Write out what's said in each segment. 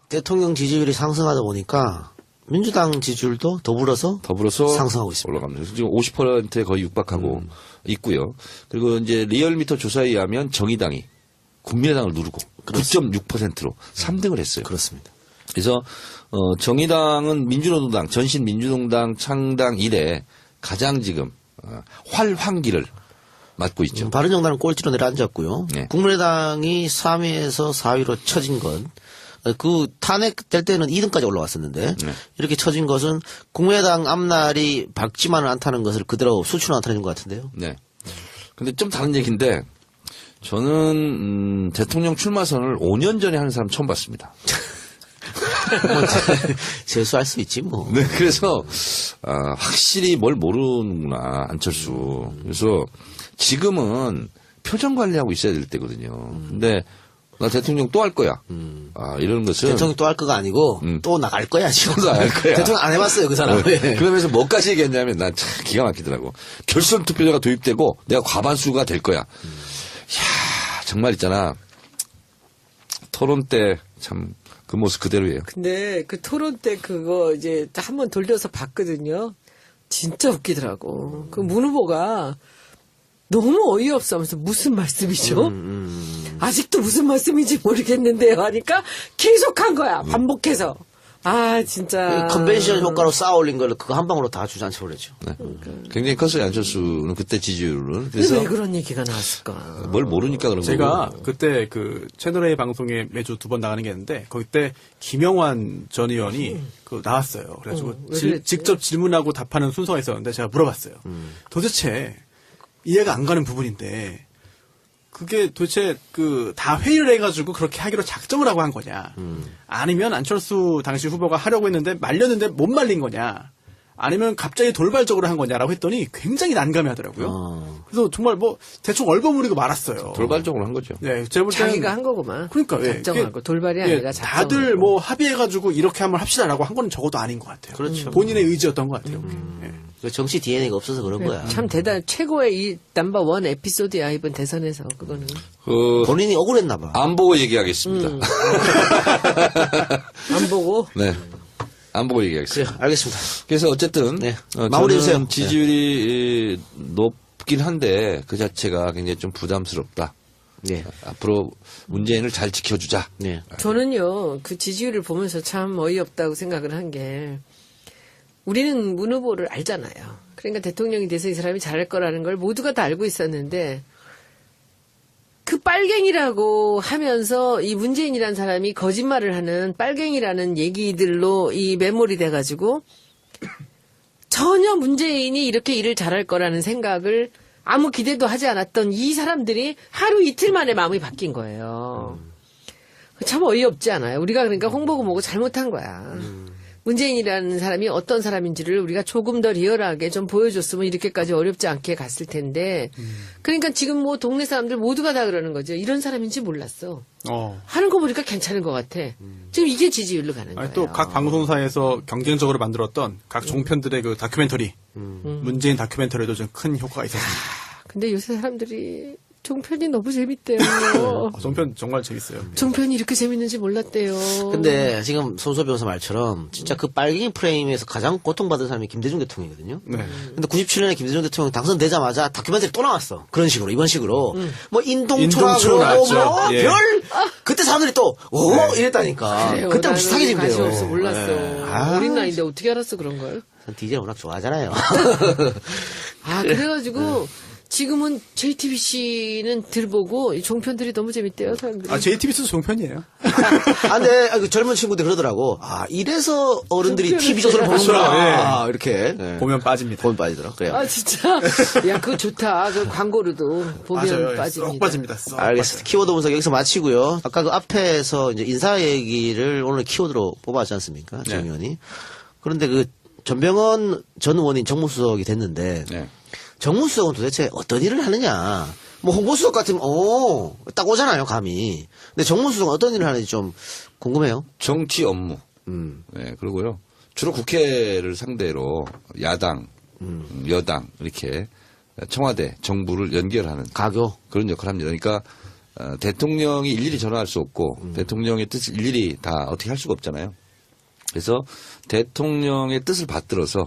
대통령 지지율이 상승하다 보니까 민주당 지지율도 더불어서 상승하고 있습니다. 올라갑니다. 지금 50%에 거의 육박하고 있고요. 그리고 이제 리얼미터 조사에 의하면 정의당이 국민의당을 누르고 9.6%로 3등을 했어요. 그렇습니다. 그래서 정의당은 민주노동당 전신 민주노동당 창당 이래 가장 지금 활황기를 맞고 있죠. 바른정당은 꼴찌로 내려앉았고요. 네. 국민의당이 3위에서 4위로 처진 건 그 탄핵될 때는 2등까지 올라왔었는데 네. 이렇게 처진 것은 국민의당 앞날이 밝지만은 않다는 것을 그대로 수치로 나타내는 것 같은데요. 네. 근데 좀 다른 얘기인데 저는 대통령 출마선을 5년 전에 하는 사람 처음 봤습니다. 뭐 재수할 수 있지 뭐. 네, 그래서 확실히 뭘 모르는구나 안철수. 그래서 지금은 표정 관리하고 있어야 될 때거든요. 근데 나 대통령 또 할 거야. 이런 것은 대통령 또 할 거가 아니고 또 나갈 거야 지금. 또 나갈 거야. 대통령 안 해봤어요 그 사람. 네. 그러면서 뭐까지 얘기했냐면 난 참 기가 막히더라고. 결선 투표제가 도입되고 내가 과반수가 될 거야. 이야 정말 있잖아. 토론 때 참 그 모습 그대로예요. 근데 그 토론 때 그거 이제 한번 돌려서 봤거든요. 진짜 웃기더라고. 그 문 후보가 너무 어이없어 하면서 무슨 말씀이죠? 아직도 무슨 말씀인지 모르겠는데요 하니까 계속 한 거야. 반복해서. 아 진짜. 컨벤션 효과로 쌓아 올린 걸 그거 한 방으로 다 주저앉혀 버렸죠. 네. 굉장히 컸어요 안철수는 그때 지지율은. 그래서 그래서 왜 그런 얘기가 나왔을까? 뭘 모르니까 그런 거고. 제가 그때 그 채널A 방송에 매주 2번 나가는 게 있는데 거기 때 김영환 전 의원이 그 나왔어요. 그래가지고 왜 그랬지? 직접 질문하고 답하는 순서가 있었는데 제가 물어봤어요. 도대체 이해가 안 가는 부분인데 그게 도대체 그 다 회의를 해가지고 그렇게 하기로 작정을 하고 한 거냐? 아니면 안철수 당시 후보가 하려고 했는데 말렸는데 못 말린 거냐? 아니면 갑자기 돌발적으로 한 거냐라고 했더니 굉장히 난감해하더라고요. 그래서 정말 뭐 대충 얼버무리고 말았어요. 돌발적으로 한 거죠. 네, 제가 볼 때는 자기가 한 거구만. 그러니까 예, 작정하고 그게- 돌발이 예, 아니라 작정. 다들 뭐 합의해가지고 이렇게 한번 합시다라고 한 거는 적어도 아닌 것 같아요. 그렇죠. 본인의 의지였던 것 같아요. 예. 그 정치 DNA가 없어서 그런 거야. 참 대단 최고의 이 넘버 원 에피소드야 이번 대선에서 그거는. 본인이 억울했나 봐. 안 보고 얘기하겠습니다. 안 보고. 네. 안 보고 얘기하겠습니다. 그래요. 알겠습니다. 그래서 어쨌든 네. 저는 마무리해 주세요. 지지율이 높긴 한데 그 자체가 굉장히 좀 부담스럽다. 네. 앞으로 문재인을 잘 지켜주자. 네. 저는요 그 지지율을 보면서 참 어이없다고 생각을 한 게 우리는 문 후보를 알잖아요. 그러니까 대통령이 돼서 이 사람이 잘할 거라는 걸 모두가 다 알고 있었는데 그 빨갱이라고 하면서 이 문재인이라는 사람이 거짓말을 하는 빨갱이라는 얘기들로 이 메모리 돼가지고 전혀 문재인이 이렇게 일을 잘할 거라는 생각을 아무 기대도 하지 않았던 이 사람들이 하루 이틀 만에 마음이 바뀐 거예요. 참 어이없지 않아요? 우리가 그러니까 홍보고 뭐고 잘못한 거야. 문재인이라는 사람이 어떤 사람인지를 우리가 조금 더 리얼하게 좀 보여줬으면 이렇게까지 어렵지 않게 갔을 텐데. 그러니까 지금 뭐 동네 사람들 모두가 다 그러는 거죠. 이런 사람인지 몰랐어. 하는 거 보니까 괜찮은 것 같아. 지금 이게 지지율로 가는 거예요. 아니, 또 각 방송사에서 경쟁적으로 만들었던 각 종편들의 그 다큐멘터리, 문재인 다큐멘터리도 좀 큰 효과가 있었습니다. 근데 요새 사람들이 종편이 너무 재밌대요. 종편 정말 재밌어요. 종편이 이렇게 재밌는지 몰랐대요. 근데 지금 손소 변호사 말처럼 진짜 그 빨갱이 프레임에서 가장 고통받은 사람이 김대중 대통령이거든요. 네. 근데 97년에 김대중 대통령 당선되자마자 다큐멘터리 또 나왔어. 그런 식으로, 이번 식으로. 뭐 인동초라 인동초 나왔죠. 뭐 예. 별! 그때 사람들이 또, 이랬다니까. 그래요. 그때부터 나는 비슷하게 관심 재밌대요. 없어 몰랐어. 네. 아, 어린 나이인데 어떻게 알았어 그런 걸? DJ 워낙 좋아하잖아요. 아 그래가지고 지금은 JTBC는 들보고 이 종편들이 너무 재밌대요 사람들이. 아, JTBC도 종편이에요. 아, 근데 그 젊은 친구들 그러더라고. 아, 이래서 어른들이 TV조선을 그렇죠. 보는구나. 예. 이렇게. 네. 보면 빠집니다. 보면 빠지더라. 그래요. 아 진짜 야 그거 좋다. 그 광고로도 보면 맞아요. 빠집니다. 쏙 빠집니다. 쏙 알겠습니다. 키워드 분석 여기서 마치고요. 아까 그 앞에서 이제 인사 얘기를 오늘 키워드로 뽑았지 않습니까? 정 네. 의원이. 그런데 그 전병헌 전 의원이 정무수석이 됐는데 네. 정무수석은 도대체 어떤 일을 하느냐. 뭐 홍보수석 같으면 딱 오잖아요, 감이. 근데 정무수석은 어떤 일을 하는지 좀 궁금해요. 정치 업무. 네, 그리고요. 주로 국회를 상대로 야당, 여당 이렇게 청와대, 정부를 연결하는 가교. 그런 역할을 합니다. 그러니까 대통령이 일일이 전화할 수 없고 대통령의 뜻을 일일이 다 어떻게 할 수가 없잖아요. 그래서 대통령의 뜻을 받들어서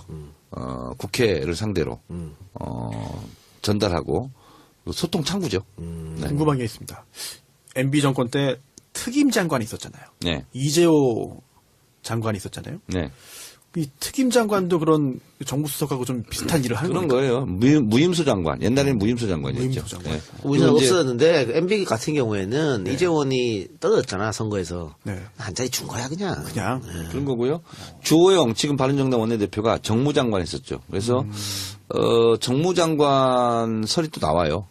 국회를 상대로 전달하고 소통 창구죠. 네. 궁금한 게 있습니다. MB 정권 때 특임 장관이 있었잖아요. 네. 이재호 장관이 있었잖아요. 네. 이 특임 장관도 그런 정부 수석하고 좀 비슷한 일을 하는 그런 겁니까? 거예요. 무임수 장관. 옛날에는 무임수 장관이었죠. 무임수 장관. 네. 우리는 그리고 이제 없었는데 그 MB 같은 경우에는 이재원이 떨어졌잖아 선거에서. 네. 한 자리 준 거야 그냥. 그냥 그런 거고요. 주호영 지금 바른정당 원내대표가 정무장관 했었죠. 그래서 정무장관설이 또 나와요.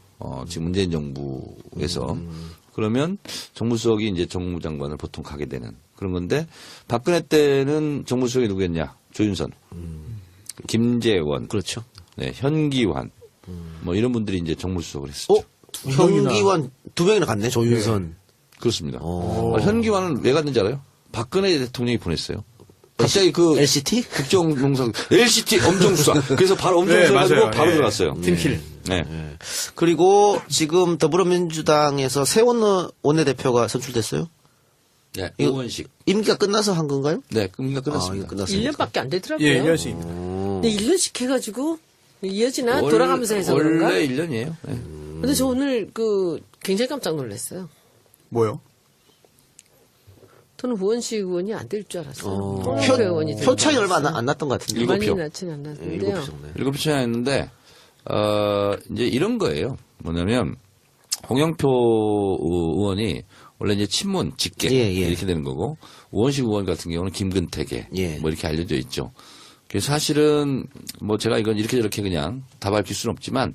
지금 문재인 정부에서. 그러면 정무수석이 이제 정무장관을 보통 가게 되는 그런 건데 박근혜 때는 정무수석이 누구였냐? 조윤선, 김재원, 그렇죠. 네, 현기환, 뭐 이런 분들이 이제 정무수석을 했었죠. 현기환 2명이나 갔네 조윤선. 그렇습니다. 현기환은 왜 갔는지 알아요? 박근혜 대통령이 보냈어요. 갑자기 그 LCT? 국정농성 LCT 엄정수사. 그래서 바로 엄정수사 네, 가지고 맞아요. 바로 네. 들어갔어요. 팀킬. 네. 그리고 지금 더불어민주당에서 새원 원내대표가 선출됐어요? 네. 이거- 의원식. 임기가 끝나서 한 건가요? 네. 그러니까 아, 끝났습니다. 이거 끝났습니다. 1년밖에 안 되더라고요. 예, 1년씩입니다. 근데 1년씩 해가지고 이어지나 돌아가면서 해서 그런가? 원래 1년이에요. 네. 근데 저 오늘 굉장히 깜짝 놀랐어요. 뭐요? 저는 우원식 의원이 안 될 줄 알았어요. 홍영표 표, 의원이 표 차이 얼마 안 났던 것 같은데. 7표. 많이 낮진 않았는데요. 7표 정도. 7표 차이 했는데 이제 이런 거예요. 뭐냐면 홍영표 의원이 원래 이제 친문 직계 예, 예. 이렇게 되는 거고 우원식 의원 같은 경우는 김근태계 예. 뭐 이렇게 알려져 있죠. 그래서 사실은 뭐 제가 이건 이렇게 저렇게 그냥 다 밝힐 수는 없지만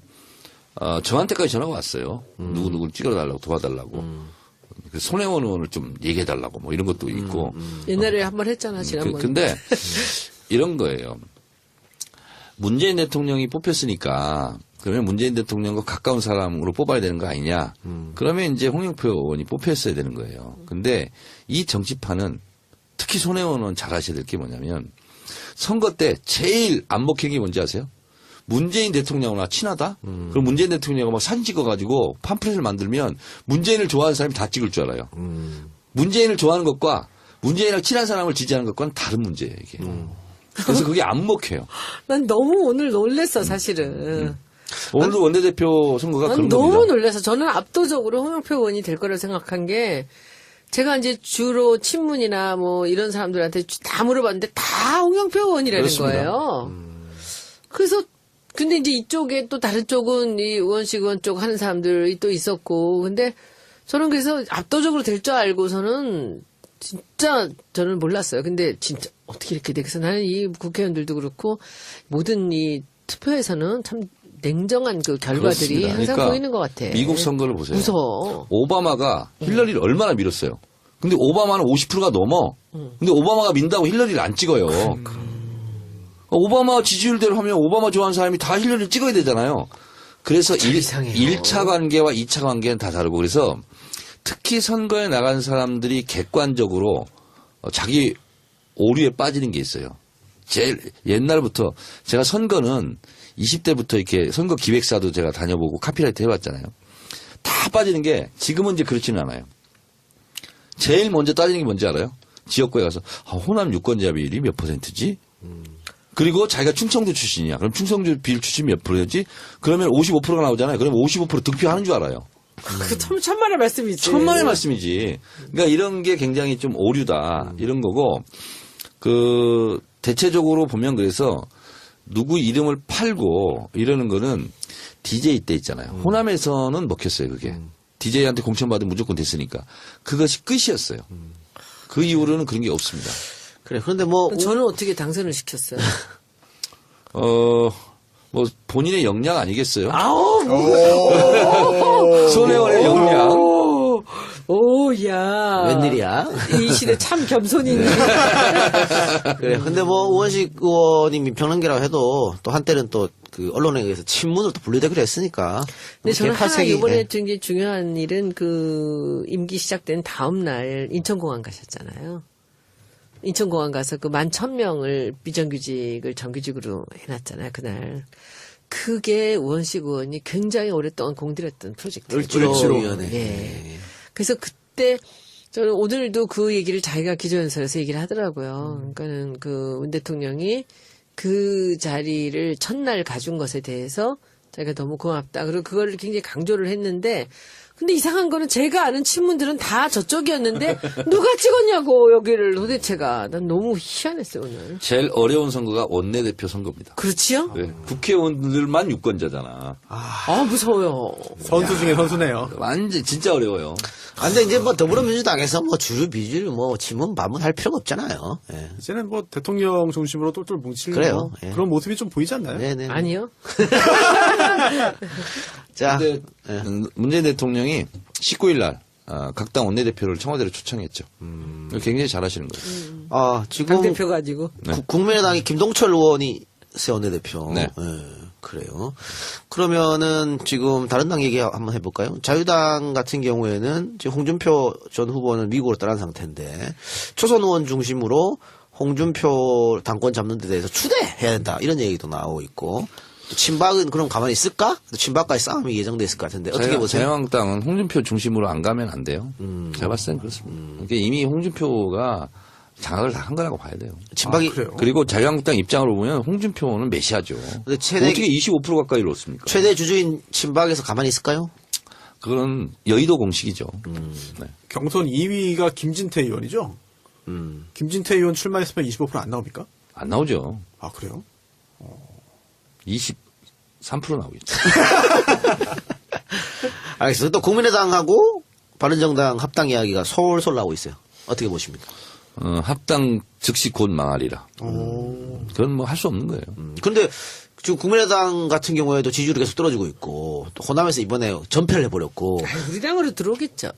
저한테까지 전화가 왔어요. 누구누구를 찍어달라고 도와달라고. 그래서 손혜원 의원을 좀 얘기해달라고 뭐 이런 것도 있고. 옛날에 한 번 했잖아, 지난번에. 근데 이런 거예요. 문재인 대통령이 뽑혔으니까 그러면 문재인 대통령과 가까운 사람으로 뽑아야 되는 거 아니냐. 그러면 이제 홍영표 의원이 뽑혔어야 되는 거예요. 근데 이 정치판은 특히 손혜원 의원 잘 아셔야 될 게 뭐냐면 선거 때 제일 안 먹힌 게 뭔지 아세요? 문재인 대통령과 친하다? 그럼 문재인 대통령이 막 사진 찍어가지고 팜플렛을 만들면 문재인을 좋아하는 사람이 다 찍을 줄 알아요. 문재인을 좋아하는 것과 문재인이랑 친한 사람을 지지하는 것과는 다른 문제예요, 이게. 그래서 그게 안 먹혀요. 난 너무 오늘 놀랬어, 사실은. 오늘도 원내대표 선거가 난 그런 너무 겁니다. 놀라서 저는 압도적으로 홍영표 의원이 될 거라고 생각한 게 제가 이제 주로 친문이나 뭐 이런 사람들한테 다 물어봤는데 다 홍영표 의원이라는 그렇습니다. 거예요. 그래서 근데 이제 이쪽에 또 다른 쪽은 이 우원식 의원 쪽 하는 사람들이 또 있었고 근데 저는 그래서 압도적으로 될 줄 알고서는 진짜 저는 몰랐어요. 근데 진짜 어떻게 이렇게 되겠어? 나는 이 국회의원들도 그렇고 모든 이 투표에서는 참 냉정한 그 결과들이 그렇습니다. 항상 그러니까 보이는 것 같아. 미국 선거를 보세요. 무서워. 오바마가 힐러리를 얼마나 밀었어요. 근데 오바마는 50%가 넘어. 근데 오바마가 민다고 힐러리를 안 찍어요. 오바마 지지율대로 하면 오바마 좋아하는 사람이 다 힐러리를 찍어야 되잖아요. 그래서 이상해요. 1차 관계와 2차 관계는 다 다르고 그래서 특히 선거에 나간 사람들이 객관적으로 자기 오류에 빠지는 게 있어요. 제일 옛날부터 제가 선거는 20대부터 이렇게 선거 기획사도 제가 다녀보고 카피라이트 해봤잖아요. 다 빠지는 게 지금은 이제 그렇지는 않아요. 제일 먼저 따지는 게 뭔지 알아요? 지역구에 가서 호남 유권자 비율이 몇 %지? 그리고 자기가 충청도 출신이야. 그럼 충청도 비율 출신이 몇 %지? 그러면 55%가 나오잖아요. 그러면 55% 득표하는 줄 알아요. 그 천만의 말씀이지. 천만의 말씀이지. 그러니까 이런 게 굉장히 좀 오류다. 이런 거고, 대체적으로 보면 그래서 누구 이름을 팔고 이러는 거는 DJ 때 있잖아요. 호남에서는 먹혔어요, 그게. DJ한테 공천받으면 무조건 됐으니까. 그것이 끝이었어요. 그 이후로는 그런 게 없습니다. 그래. 그런데 뭐 저는 어떻게 당선을 시켰어요? 뭐 본인의 역량 아니겠어요? 아우, 손혜원의 역량. 오, 야. 웬일이야? 이 시대 참 겸손이네. 그래. 근데 뭐 우원식 의원이 민평단계라고 해도 또 한때는 또 그 언론에 의해서 친문으로 또 분류되기로 했으니까. 근데 저는 하나 8세기, 이번에 예. 되게 중요한 일은 그 임기 시작된 다음 날 인천공항 가셨잖아요. 인천공항 가서 그 11,000명을 비정규직을 정규직으로 해놨잖아요, 그날. 그게 우원식 의원이 굉장히 오랫동안 공들였던 프로젝트예요. 을지로위원회. 예. 그래서 그때 저는 오늘도 그 얘기를 자기가 기조연설에서 얘기를 하더라고요. 그러니까는 그 문 대통령이 그 자리를 첫날 가준 것에 대해서 자기가 너무 고맙다. 그리고 그거를 굉장히 강조를 했는데, 근데 이상한 거는 제가 아는 친문들은 다 저쪽이었는데 누가 찍었냐고 여기를 도대체가. 난 너무 희한했어요 오늘. 제일 어려운 선거가 원내대표 선거입니다. 그렇지요? 네. 국회의원들만 유권자잖아. 아 무서워요. 선수 중에 선수네요. 완전 진짜 어려워요. 아, 근데 이제 뭐 더불어민주당에서 뭐 주류 비주류 뭐 지문 반문 할 필요가 없잖아요. 예. 이제는 뭐 대통령 중심으로 똘똘 뭉치는 그래요. 뭐 예. 그런 모습이 좀 보이지 않나요? 네네. 아니요. 자, 근데 예. 문재인 대통령이 19일 날 각 당 원내대표를 청와대로 초청했죠. 굉장히 잘하시는 거예요. 지금 당대표 가지고. 국민의당이 김동철 의원이 새 원내대표. 네. 예, 그래요. 그러면은 지금 다른 당 얘기 한번 해볼까요? 자유당 같은 경우에는 지금 홍준표 전 후보는 미국으로 떠난 상태인데 초선 의원 중심으로 홍준표 당권 잡는 데 대해서 추대해야 된다 이런 얘기도 나오고 있고 친박은 그럼 가만히 있을까? 친박과의 싸움이 예정돼 있을 것 같은데 어떻게 보세요? 자유한국당은 홍준표 중심으로 안 가면 안 돼요. 제가 봤을 땐 그렇습니다. 그러니까 이미 홍준표가 장악을 다 한 거라고 봐야 돼요. 친박이 그래요? 그리고 자유한국당 입장으로 보면 홍준표는 메시아죠. 근데 최대 어떻게 25% 가까이 이뤘습니까? 최대 주주인 친박에서 가만히 있을까요? 그건 여의도 공식이죠. 네. 경선 2위가 김진태 의원이죠. 김진태 의원 출마했으면 25%안 나옵니까? 안 나오죠. 아 그래요? 23% 나오겠죠. 알겠습니다. 또 국민의당하고 바른정당 합당 이야기가 솔솔 나오고 있어요. 어떻게 보십니까? 합당 즉시 곧 망하리라. 그건 뭐 할 수 없는 거예요. 근데 지금 국민의당 같은 경우에도 지지율이 계속 떨어지고 있고 또 호남에서 이번에 전패를 해버렸고 우리 당으로 들어오겠죠.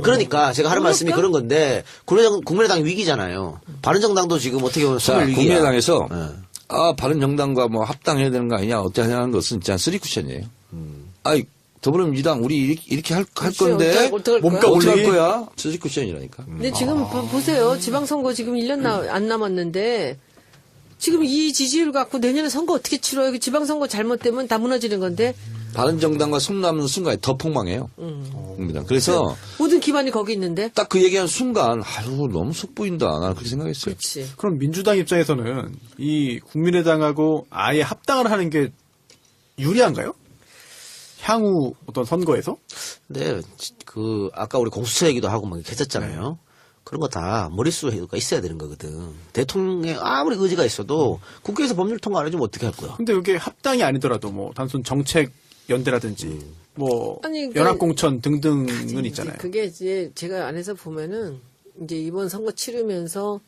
그러니까 제가 하는 말씀이 그런 건데 국민의당 위기잖아요. 바른정당도 지금 어떻게 보면 자, 소멸 위기야. 국민의당에서 네. 바른정당과 뭐 합당해야 되는 거 아니냐 어떻게 하냐는 것은 진짜 쓰리 쿠션이에요. 아이 더불어민주당 우리 이렇게 할 건데 어떡할 몸값 거야? 어떻게 할 올리기? 거야? 쓰리 쿠션이라니까. 근데 지금 보세요. 지방선거 지금 1년 안 남았는데 지금 이 지지율 갖고 내년에 선거 어떻게 치러요? 지방선거 잘못되면 다 무너지는 건데 바른정당과 손 남는 순간에 더 폭망해요. 국민의당. 그래서 모든 기반이 거기 있는데. 딱 그 얘기한 순간 아유 너무 속 보인다. 나는 그렇게 생각했어요. 그렇지. 그럼 민주당 입장에서는 이 국민의당하고 아예 합당을 하는 게 유리한가요? 향후 어떤 선거에서? 근데 그 아까 우리 공수처 얘기도 하고 막 이렇게 했었잖아요. 그런 거 다 머릿속에 있어야 되는 거거든. 대통령의 아무리 의지가 있어도 국회에서 법률 통과 안 해주면 어떻게 할 거야? 근데 이게 합당이 아니더라도 뭐 단순 정책 연대라든지 뭐 아니, 그- 연합공천 등등은 있잖아요. 그게 이제 제가 안에서 보면은 이제 이번 선거 치르면서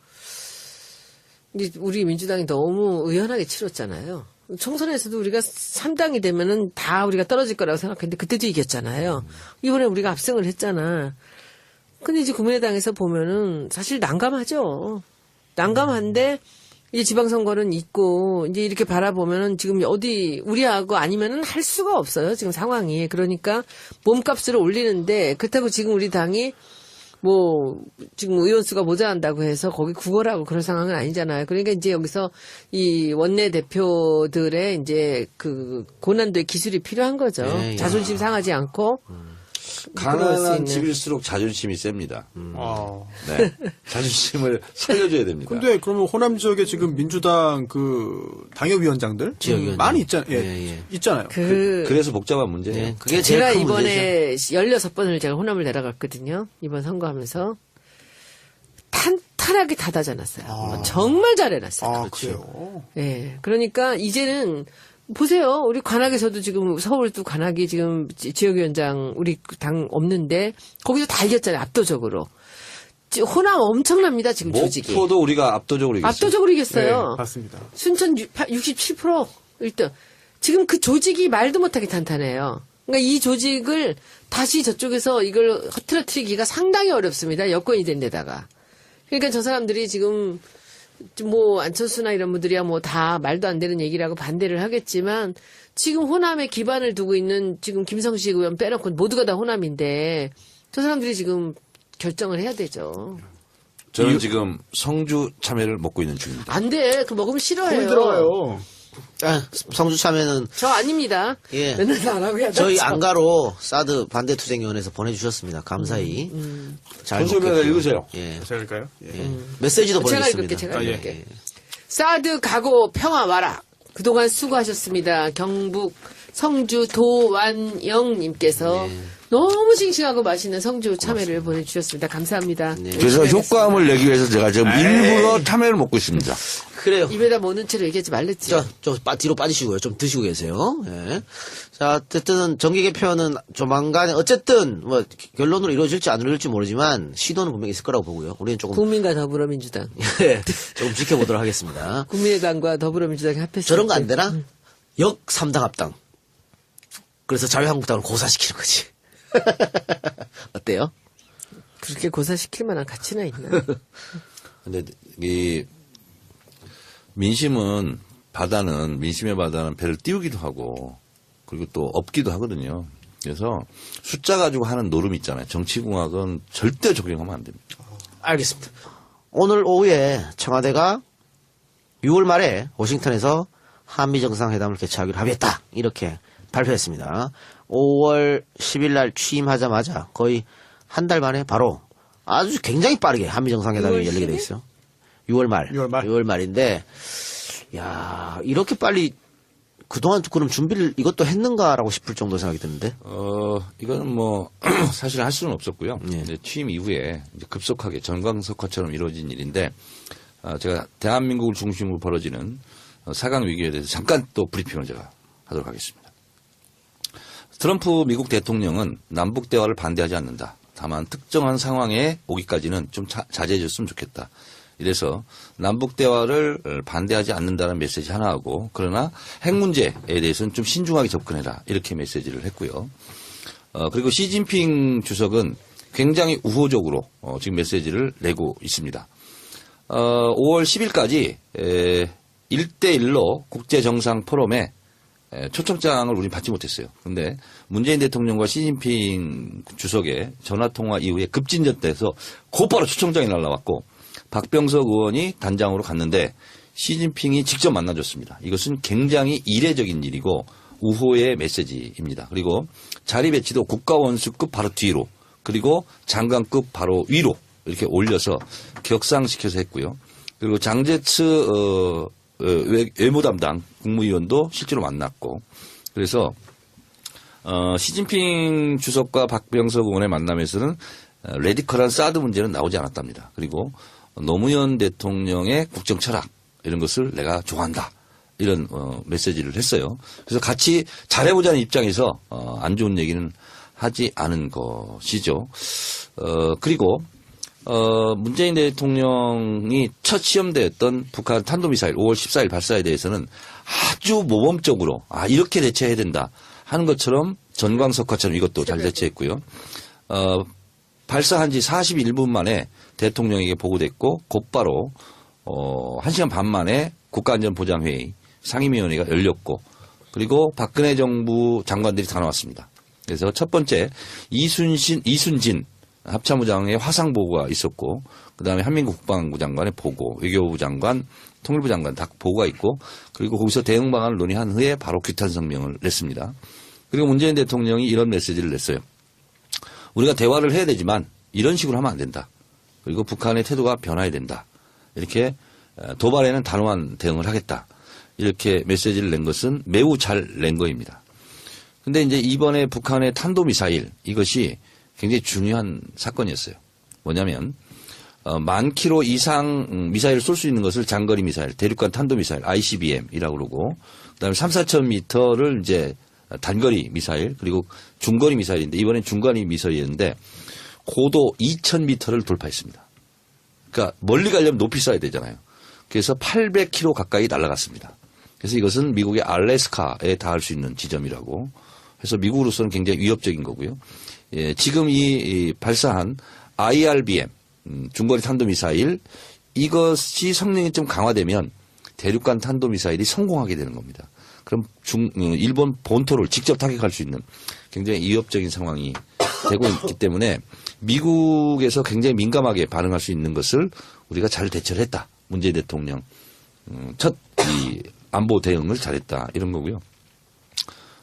이제 우리 민주당이 너무 의연하게 치렀잖아요. 총선에서도 우리가 3당이 되면은 다 우리가 떨어질 거라고 생각했는데 그때도 이겼잖아요. 이번에 우리가 압승을 했잖아. 근데 이제 국민의당에서 보면은 사실 난감하죠. 난감한데 이제 지방선거는 있고 이제 이렇게 바라보면은 지금 어디 우리하고 아니면은 할 수가 없어요. 지금 상황이. 그러니까 몸값을 올리는데 그렇다고 지금 우리 당이 뭐 지금 의원 수가 모자란다고 해서 거기 구걸하고 그럴 상황은 아니잖아요. 그러니까 이제 여기서 이 원내 대표들의 이제 그 고난도의 기술이 필요한 거죠. 네, 예. 자존심 상하지 않고 그럴 수 가난한 있는. 집일수록 자존심이 셉니다. 아. 네. 자존심을 살려줘야 됩니다. 근데 그러면 호남 지역에 지금 민주당 그 당협위원장들 지역위원장. 많이 있잖아요. 예, 예. 있잖아요. 그래서 복잡한 문제예요. 네, 그게 제일 제가 큰 이번에 문제죠. 16번을 제가 호남을 내려갔거든요. 이번 선거하면서 탄탄하게 닫아져 놨어요. 정말 잘해놨어요. 아, 그래요. 예. 그러니까 이제는 보세요. 우리 관악에서도 지금 서울도 관악이 지금 지역위원장 우리 당 없는데 거기서 다 이겼잖아요. 압도적으로. 호남 엄청납니다. 지금 조직이. 목포도 우리가 압도적으로 이겼어요. 압도적으로 이겼어요. 네, 맞습니다. 순천 67% 1등. 지금 그 조직이 말도 못하게 탄탄해요. 그러니까 이 조직을 다시 저쪽에서 이걸 흐트러뜨리기가 상당히 어렵습니다. 여건이 된 데다가. 그러니까 저 사람들이 지금 뭐 안철수나 이런 분들이야 뭐 다 말도 안 되는 얘기라고 반대를 하겠지만 지금 호남에 기반을 두고 있는 지금 김성식 의원 빼놓고 모두가 다 호남인데 저 사람들이 지금 결정을 해야 되죠. 저는 지금 성주 참외를 먹고 있는 중입니다. 안 돼. 그 먹으면 싫어해요. 콜 들어가요. 성주 참여는 저 아닙니다. 예. 맨날 나라고 해야 저희 안가로 사드 반대투쟁위원회에서 보내주셨습니다. 감사히. 잘 선수협회가 먹겠고요. 읽으세요. 예. 제가 할까요? 예. 메시지도 제가 보내줬습니다. 읽을게, 제가 예. 읽을게. 사드 가고 평화 와라. 그동안 수고하셨습니다. 경북 성주 도완영님께서 너무 싱싱하고 맛있는 성주 참외를 보내주셨습니다. 감사합니다. 네. 그래서 열심히 효과음을 내기 위해서 제가 지금 일부러 참외를 먹고 있습니다. 그래요. 입에다 먹는 채로 얘기하지 말랬지. 뒤로 빠지시고요. 좀 드시고 계세요. 예. 자, 어쨌든 정기 개편은 조만간에 어쨌든 뭐 결론으로 이루어질지 안 이루어질지 모르지만 시도는 분명히 있을 거라고 보고요. 우리는 조금 국민과 더불어민주당. 조금 지켜보도록 하겠습니다. 국민의당과 더불어민주당이 합했을 저런 거 안 때. 되나? 역 3당 합당. 그래서 자유한국당을 고사시키는 거지. 어때요? 그렇게 고사시킬 만한 가치나 있나? 근데 이 민심의 바다는 배를 띄우기도 하고 그리고 또 업기도 하거든요. 그래서 숫자 가지고 하는 노름이 있잖아요. 정치공학은 절대 적용하면 안 됩니다. 알겠습니다. 오늘 오후에 청와대가 6월 말에 워싱턴에서 한미 정상회담을 개최하기로 합의했다. 이렇게 발표했습니다. 5월 10일 날 취임하자마자 거의 한 달 만에 바로 아주 굉장히 빠르게 한미 정상회담이 6월 열리게 돼 10일? 있어요. 6월 말. 6월 말인데 야, 이렇게 빨리 그동안 그럼 준비를 이것도 했는가라고 싶을 정도 생각이 드는데. 이거는 뭐 사실 할 수는 없었고요. 예. 이제 취임 이후에 이제 급속하게 전광석화처럼 이루어진 일인데 제가 대한민국을 중심으로 벌어지는 4강 위기에 대해서 잠깐 또 브리핑을 제가 하도록 하겠습니다. 트럼프 미국 대통령은 남북 대화를 반대하지 않는다. 다만 특정한 상황에 오기까지는 좀 자제해 줬으면 좋겠다. 이래서 남북 대화를 반대하지 않는다는 메시지 하나하고 그러나 핵 문제에 대해서는 좀 신중하게 접근해라. 이렇게 메시지를 했고요. 그리고 시진핑 주석은 굉장히 우호적으로 지금 메시지를 내고 있습니다. 5월 10일까지 1대1로 국제정상 포럼에 초청장을 우리는 받지 못했어요. 그런데 문재인 대통령과 시진핑 주석의 전화통화 이후에 급진전돼서 곧바로 초청장이 날라왔고 박병석 의원이 단장으로 갔는데 시진핑이 직접 만나줬습니다. 이것은 굉장히 이례적인 일이고 우호의 메시지입니다. 그리고 자리 배치도 국가원수급 바로 뒤로 그리고 장관급 바로 위로 이렇게 올려서 격상시켜서 했고요. 그리고 장제츠 외무 담당 국무위원도 실제로 만났고 그래서 시진핑 주석과 박병석 의원의 만남에서는 레디컬한 사드 문제는 나오지 않았답니다. 그리고 노무현 대통령의 국정 철학 이런 것을 내가 좋아한다. 이런 메시지를 했어요. 그래서 같이 잘해보자는 입장에서 안 좋은 얘기는 하지 않은 것이죠. 그리고 문재인 대통령이 첫 시험대였던 북한 탄도미사일 5월 14일 발사에 대해서는 아주 모범적으로 이렇게 대처해야 된다 하는 것처럼 전광석화처럼 이것도 잘 대처했고요. 발사한 지 41분 만에 대통령에게 보고됐고 곧바로 1시간 반 만에 국가안전보장회의 상임위원회가 열렸고 그리고 박근혜 정부 장관들이 다 나왔습니다. 그래서 첫 번째 이순진 합참부 장의 화상 보고가 있었고 그다음에 한민국 국방부 장관의 보고 외교부 장관 통일부 장관 다 보고가 있고 그리고 거기서 대응 방안을 논의한 후에 바로 규탄 성명을 냈습니다. 그리고 문재인 대통령이 이런 메시지를 냈어요. 우리가 대화를 해야 되지만 이런 식으로 하면 안 된다. 그리고 북한의 태도가 변화해야 된다. 이렇게 도발에는 단호한 대응을 하겠다. 이렇게 메시지를 낸 것은 매우 잘 낸 거입니다. 근데 이제 이번에 북한의 탄도미사일 이것이 굉장히 중요한 사건이었어요. 뭐냐면 10,000km 이상 미사일을 쏠 수 있는 것을 장거리 미사일, 대륙간 탄도미사일 ICBM이라고 그러고 그다음에 3,4,000m를 이제 단거리 미사일 그리고 중거리 미사일인데 이번엔 중거리 미사일이었는데 고도 2,000m를 돌파했습니다. 그러니까 멀리 가려면 높이 쏴야 되잖아요. 그래서 800km 가까이 날아갔습니다. 그래서 이것은 미국의 알래스카에 닿을 수 있는 지점이라고 해서 미국으로서는 굉장히 위협적인 거고요. 예, 지금 이 발사한 IRBM 중거리 탄도미사일 이것이 성능이 좀 강화되면 대륙간 탄도미사일이 성공하게 되는 겁니다. 그럼 일본 본토를 직접 타격할 수 있는 굉장히 위협적인 상황이 되고 있기 때문에 미국에서 굉장히 민감하게 반응할 수 있는 것을 우리가 잘 대처를 했다. 문재인 대통령 첫 이 안보 대응을 잘했다 이런 거고요.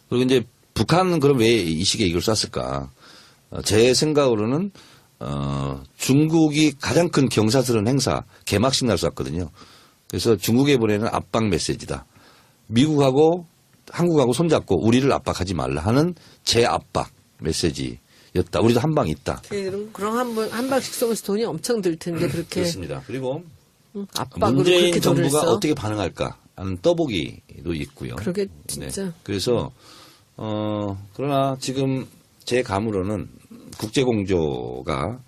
그리고 이제 북한은 그럼 왜 이 시기에 이걸 쐈을까? 제 생각으로는 중국이 가장 큰 경사스러운 행사 개막식 날 쐈거든요. 그래서 중국에 보내는 압박 메시지다. 미국하고 한국하고 손잡고 우리를 압박하지 말라 하는 재압박 메시지였다. 우리도 한 방 있다. 그럼 한 방씩 쏘면서 돈이 엄청 들 텐데 그렇게 그렇습니다. 그리고 압박으로 문재인 그렇게 돈을 정부가 써? 어떻게 반응할까 하는 떠보기도 있고요. 그러게 진짜. 네. 그래서 그러나 지금 제 감으로는 국제 공조가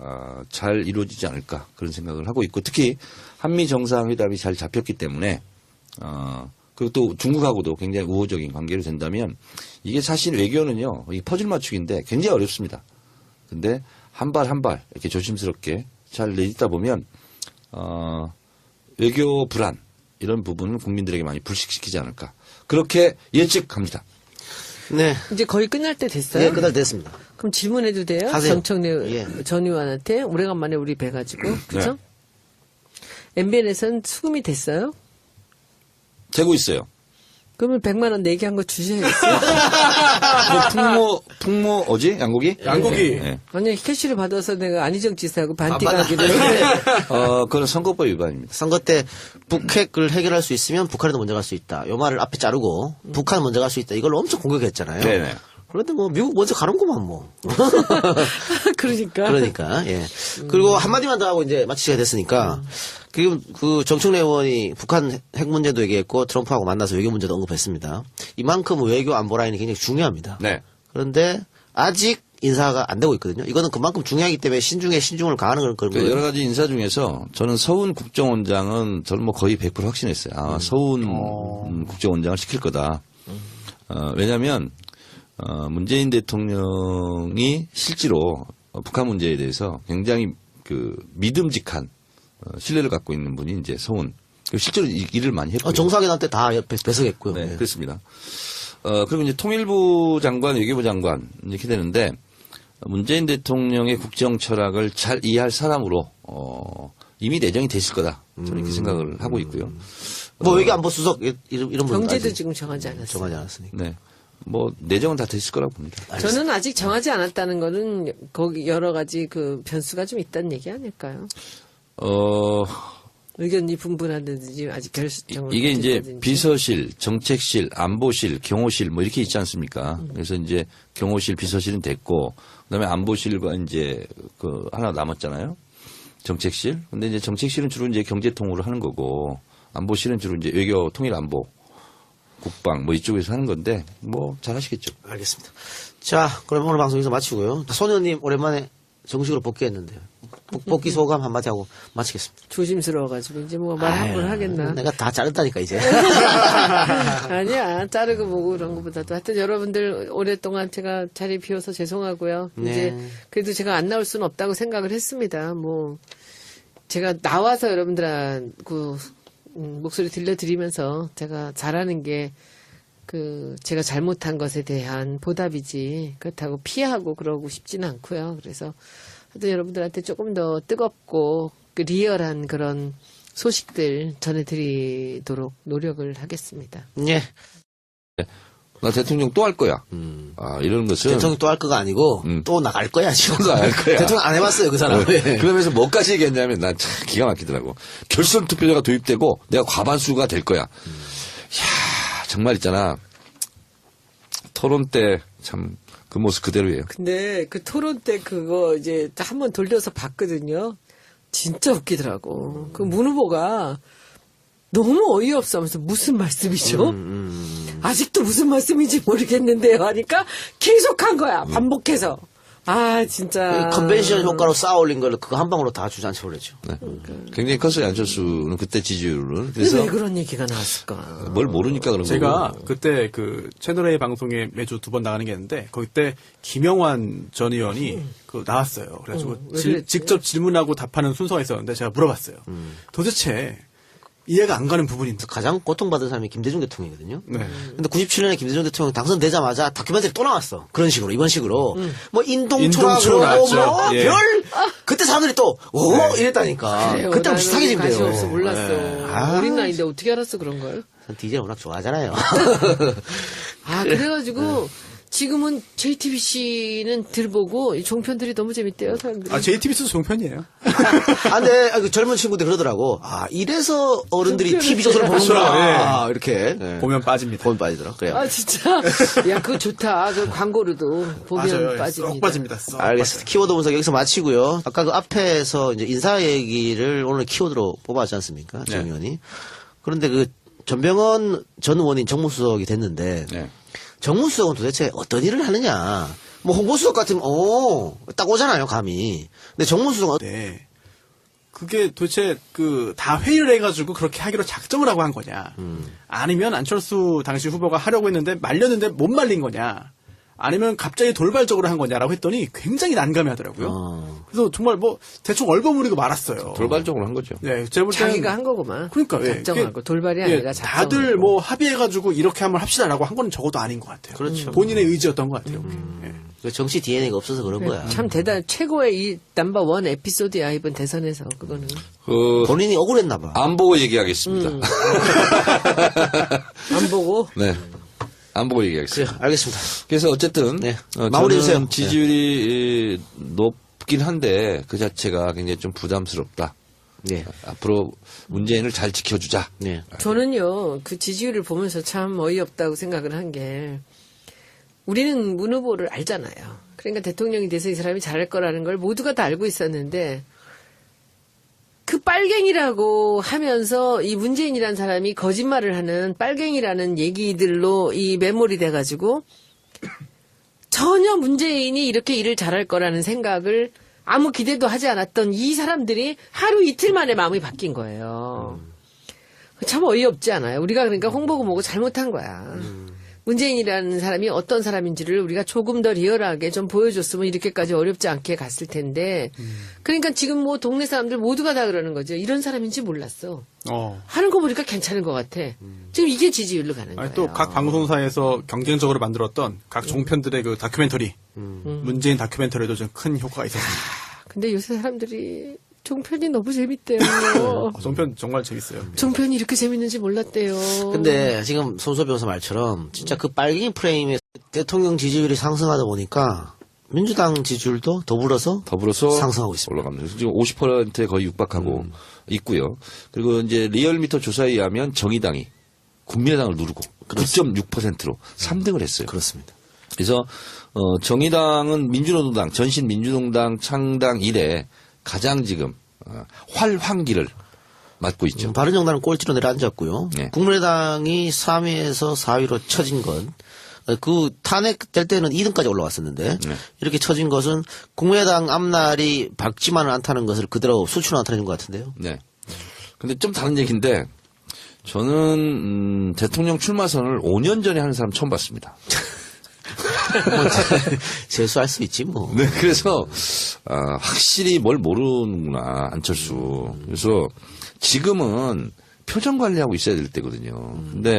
잘 이루어지지 않을까 그런 생각을 하고 있고 특히 한미 정상회담이 잘 잡혔기 때문에 그리고 또 중국하고도 굉장히 우호적인 관계로 된다면 이게 사실 외교는요 이 퍼즐 맞추기인데 굉장히 어렵습니다. 근데 한 발 한 발 이렇게 조심스럽게 잘 내딛다 보면 외교 불안 이런 부분은 국민들에게 많이 불식시키지 않을까 그렇게 예측합니다. 네. 이제 거의 끝날 때 됐어요? 예, 끝날 됐습니다. 그럼 질문해도 돼요? 하세요. 정청래 예. 전 의원한테 오래간만에 우리 뵈가지고 그죠? MBN에서는 수금이 됐어요? 되고 있어요. 그러면 100만 원 내기 한 거 주셔야겠어요. 풍모 어지 양고기? 양고기. 네. 아니 캐시를 받아서 내가 안희정 지사하고 맞아. 반띵하기로 했는데 그건 선거법 위반입니다. 선거 때 북핵을 해결할 수 있으면 북한에도 먼저 갈 수 있다. 요 말을 앞에 자르고 북한 먼저 갈 수 있다. 이걸 엄청 공격했잖아요. 네네. 그런데 뭐 미국 먼저 가는구만 뭐. 그러니까 그러니까 예. 그리고 한마디만 더 하고 이제 마치게 됐으니까 그리고 그 정청래 의원이 북한 핵 문제도 얘기했고 트럼프하고 만나서 외교 문제도 언급했습니다. 이만큼 외교 안보 라인이 굉장히 중요합니다. 네. 그런데 아직 인사가 안 되고 있거든요. 이거는 그만큼 중요하기 때문에 신중에 신중을 가하는 그런 거예요. 여러 가지 인사 중에서 저는 서훈 국정원장은 저는 뭐 거의 100% 확신했어요. 서훈 국정원장을 시킬 거다. 왜냐하면 문재인 대통령이 실제로 북한 문제에 대해서 굉장히 그 믿음직한 신뢰를 갖고 있는 분이 이제 서훈. 실제로 일을 많이 했고요. 정상회담 때 다 배석했고요. 네, 네. 그렇습니다. 그리고 이제 통일부 장관, 외교부 장관 이렇게 되는데 문재인 대통령의 국정 철학을 잘 이해할 사람으로 이미 내정이 됐을 거다. 저는 이렇게 생각을 하고 있고요. 뭐 외교 안보 수석 이런 분 경제도 아직 지금 정하지 않았어요. 정하지 않았으니까. 네. 뭐 내정은 다 됐을 거라고 봅니다. 저는 아직 정하지 않았다는 거는 거기 여러 가지 그 변수가 좀 있다는 얘기 아닐까요? 의견이 분분하든지 아직 결정을 이게 이제 못했다든지. 비서실, 정책실, 안보실, 경호실 뭐 이렇게 있지 않습니까? 그래서 이제 경호실, 비서실은 됐고 그다음에 안보실과 이제 그 하나 남았잖아요. 정책실. 근데 이제 정책실은 주로 이제 경제 통으로 하는 거고 안보실은 주로 이제 외교 통일 안보 국방 뭐 이쪽에서 하는 건데 뭐 잘하시겠죠. 알겠습니다. 자, 그럼 오늘 방송 여기서 마치고요. 손 의원님 오랜만에 정식으로 복귀했는데요. 복귀 소감 한마디 하고 마치겠습니다. 조심스러워가지고 이제 뭐 말 한번 하겠나. 내가 다 자른다니까 이제. 아니야. 자르고 뭐고 그런 것보다도 하여튼 여러분들 오랫동안 제가 자리 비워서 죄송하고요. 네. 이제 그래도 제가 안 나올 수는 없다고 생각을 했습니다. 뭐 제가 나와서 여러분들한테 목소리 들려드리면서 제가 잘하는 게 제가 잘못한 것에 대한 보답이지 그렇다고 피하고 그러고 싶지는 않고요. 그래서 하여튼 여러분들한테 조금 더 뜨겁고 리얼한 그런 소식들 전해드리도록 노력을 하겠습니다. 예. 나 대통령 또 할 거야. 이런 것은 대통령 또 할 거가 아니고 또 나갈 거야 지금. 또 나갈 거야. 대통령 안 해봤어요 그 사람. 그러면서 뭐까지 얘기했냐면 난 참 기가 막히더라고. 결선 투표자가 도입되고 내가 과반수가 될 거야. 이야 정말 있잖아. 토론 때 참 그 모습 그대로예요. 근데 그 토론 때 그거 이제 한번 돌려서 봤거든요. 진짜 웃기더라고. 그 문 후보가 너무 어이없어 하면서 무슨 말씀이죠? 아직도 무슨 말씀인지 모르겠는데요 하니까 계속 한 거야. 반복해서. 아 진짜. 컨벤션 효과로 쌓아올린 걸 그거 한 방으로 다 주장쳐버렸죠. 네. 굉장히 컸어요 안철수는 그때 지지율은. 근데 그래서 왜 그런 얘기가 나왔을까? 뭘 모르니까 그런 제가 거고. 그때 그 채널A 방송에 매주 2번 나가는 게 있는데 거기 때 김영환 전 의원이 그 나왔어요. 그래가지고 왜 그랬지? 직접 질문하고 답하는 순서가 있었는데 제가 물어봤어요. 도대체 이해가 안 가는 부분인데. 가장 고통받은 사람이 김대중 대통령이거든요. 네. 근데 97년에 김대중 대통령 당선되자마자 다큐멘터리 또 나왔어. 그런 식으로, 이번 식으로. 뭐, 인동초라 인동초라고, 나왔죠. 뭐, 예. 그때 사람들이 또, 이랬다니까. 그래요. 그때랑 나는 비슷하게 지금 관심 돼요. 없어 몰랐어. 아. 어린 나이인데 어떻게 알았어 그런 걸? DJ 워낙 좋아하잖아요. 아 그래가지고 지금은 JTBC는 들보고 이 종편들이 너무 재밌대요 사람들이. 아, JTBC도 종편이에요. 아, 근데 그 젊은 친구들 그러더라고. 아, 이래서 어른들이 TV조선을 그렇죠. 보는구나. 이렇게. 예. 보면 빠집니다. 보면 빠지더라. 그래요. 아 진짜 야 그거 좋다. 그 광고로도 보면 맞아요. 빠집니다. 쏙 빠집니다. 쏙 알겠습니다. 키워드 분석 여기서 마치고요. 아까 그 앞에서 이제 인사 얘기를 오늘 키워드로 뽑았지 않습니까? 정 의원이. 그런데 그 전병헌 전 의원이 정무수석이 됐는데 네. 정무수석은 도대체 어떤 일을 하느냐. 뭐 홍보수석 같으면 딱 오잖아요, 감이. 근데 정무수석은 네. 그게 도대체 다 회의를 해가지고 그렇게 하기로 작정을 하고 한 거냐. 아니면 안철수 당시 후보가 하려고 했는데 말렸는데 못 말린 거냐. 아니면 갑자기 돌발적으로 한 거냐라고 했더니 굉장히 난감해 하더라고요. 그래서 정말 뭐 대충 얼버무리고 말았어요. 돌발적으로 한 거죠. 네, 제가 볼 때는 자기가 한 거구만. 그러니까 예, 작정하고 그게- 돌발이 예, 아니라 작정. 다들 뭐 합의해가지고 이렇게 한번 합시다라고 한 건 적어도 아닌 것 같아요. 그렇죠. 본인의 의지였던 것 같아요. 예. 그 정치 DNA가 없어서 그런 거야. 참 대단 최고의 이 넘버 원 에피소드야 이번 대선에서 그거는. 본인이 억울했나 봐. 안 보고 얘기하겠습니다. 안 보고 네. 안 보고 얘기하겠습니다. 그래요. 알겠습니다. 그래서 어쨌든 네. 저는 마무리해 주세요. 지지율이 높긴 한데 그 자체가 굉장히 좀 부담스럽다. 네. 앞으로 문재인을 잘 지켜주자. 네. 저는요 그 지지율을 보면서 참 어이없다고 생각을 한 게 우리는 문 후보를 알잖아요. 그러니까 대통령이 돼서 이 사람이 잘할 거라는 걸 모두가 다 알고 있었는데 그 빨갱이라고 하면서 이 문재인이라는 사람이 거짓말을 하는 빨갱이라는 얘기들로 이 매몰이 돼가지고 전혀 문재인이 이렇게 일을 잘할 거라는 생각을 아무 기대도 하지 않았던 이 사람들이 하루 이틀 만에 마음이 바뀐 거예요. 참 어이없지 않아요? 우리가 그러니까 홍보고 뭐고 잘못한 거야. 문재인이라는 사람이 어떤 사람인지를 우리가 조금 더 리얼하게 좀 보여줬으면 이렇게까지 어렵지 않게 갔을 텐데. 그러니까 지금 뭐 동네 사람들 모두가 다 그러는 거죠. 이런 사람인지 몰랐어. 하는 거 보니까 괜찮은 것 같아. 지금 이게 지지율로 가는 거예요. 아니, 또 각 방송사에서 경쟁적으로 만들었던 각 종편들의 그 다큐멘터리, 문재인 다큐멘터리도 좀 큰 효과가 있었습니다. 근데 요새 사람들이 종편이 너무 재밌대요. 종편 정말 재밌어요. 종편이 이렇게 재밌는지 몰랐대요. 근데 지금 손소 변호사 말처럼 진짜 그 빨갱이 프레임에 대통령 지지율이 상승하다 보니까 민주당 지지율도 더불어서 상승하고 있습니다. 올라갑니다. 지금 50%에 거의 육박하고 있고요. 그리고 이제 리얼미터 조사에 의하면 정의당이 국민의당을 누르고 9.6%로 3등을 했어요. 그렇습니다. 그래서 정의당은 민주노동당, 전신 민주노동당 창당 이래 가장 지금 활황기를 맞고 있죠. 바른정당은 꼴찌로 내려앉았고요. 네. 국민의당이 3위에서 4위로 처진 건, 그 탄핵될 때는 2등까지 올라왔었는데 네. 이렇게 처진 것은 국민의당 앞날이 밝지만은 않다는 것을 그대로 수치로 나타내는 것 같은데요. 네. 근데 좀 다른 얘기인데 저는 대통령 출마선을 5년 전에 하는 사람 처음 봤습니다. 재수할 수 있지 뭐. 네, 그래서 확실히 뭘 모르는구나 안철수. 그래서 지금은 표정 관리하고 있어야 될 때거든요. 근데